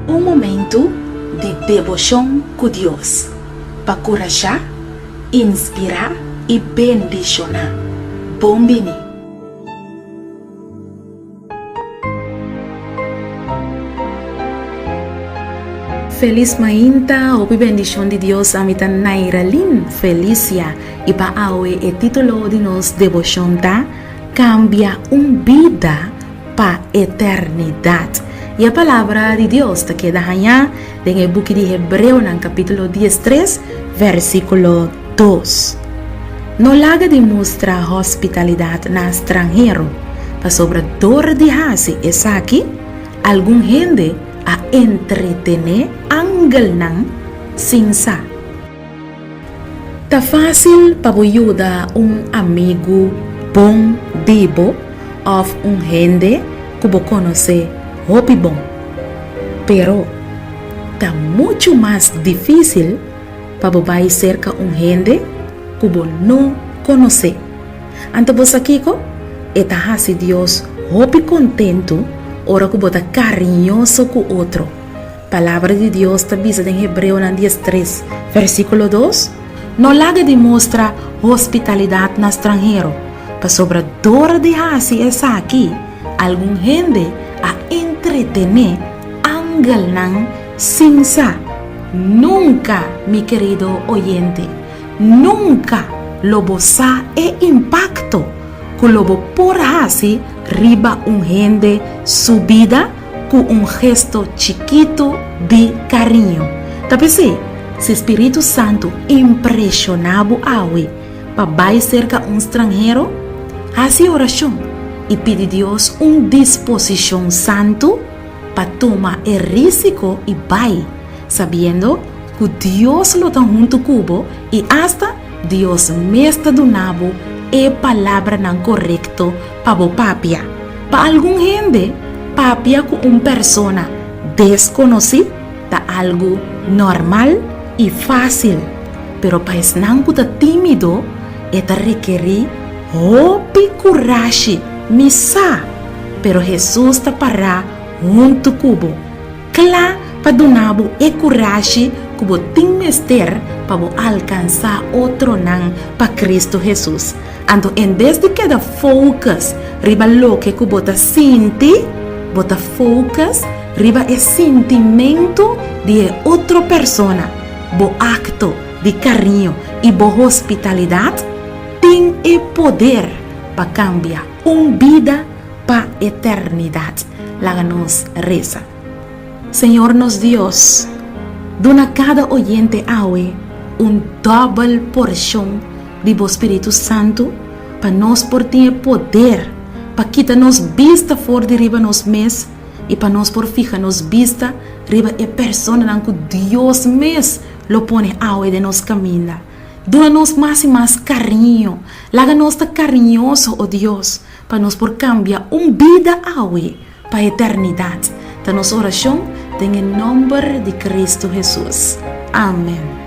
Um momento de devoção com Deus, para encorajar, inspirar e bendicionar. Bom-vindo. Feliz mainta, o bendición de Dios a mitad Nairalin, Felicia, y pa awe el título de nos devoción ta, cambia un vida pa eternidad. Y la palabra de Dios te queda allá en el buque de Hebreo en el capítulo 13, versículo 2. No laga demonstra hospitalidad na extranjero, pa sobrador de hasi es aquí, algún gente a entretener angel nang sinsa. Ta fácil pa ayuda un amigo bom debo of un gente que bo conoce hopi bom. Pero ta mucho más difícil pa bobai cerca un gente que bo no conoce. Anta vos aquí ko eta hasi Dios hopi contento ora que bota cariñoso con otro. Palabra de Dios te dice en Hebreo 10:3, versículo 2. No laga demonstra hospitalidad na extranjero, pa sobrador de hasi es aquí, algún gente a entretener angel nang sinsa. Nunca, mi querido oyente, nunca lo bosa e impacto que lo por hasi riba un gente subida con un gesto chiquito de cariño. Tapi si Espíritu Santo impresionado awe pa vai cerca un extranjero, hace oración y pide Dios una disposición santo pa tomar el riesgo y vai, sabiendo que Dios lo está junto cubo y hasta Dios me está donando e palabra nan correcto pa bo papia. Pa algún gente, papia con una persona desconocida da algo normal y fácil. Pero pa es nan que tímido, eta requerir hopi coraje, misa. Pero Jesús ta para junto cubo. Cla pa donabo e coraje cubo tin mester pa bo alcanzar otro nan pa Cristo Jesús. Ando en vez de quedar focus riba lo que bota sinti, bota focus riba el sentimento de otra persona, bo acto de cariño y bo hospitalidad, tiene el poder para cambiar una vida para eternidad. Láganos reza. Señor nos Dios, dona cada oyente awe un doble porción de vos Espíritu Santo para nos por tener poder para quitarnos vista for de riba nos mes y para nos por fijarnos vista riba e persona que Dios mes lo pone awe de nos camina. Dónanos más y más cariño, láganos tan cariñoso, oh Dios, para nos por cambiar un vida awe para eternidad. Danos oración en el nombre de Cristo Jesús. Amén.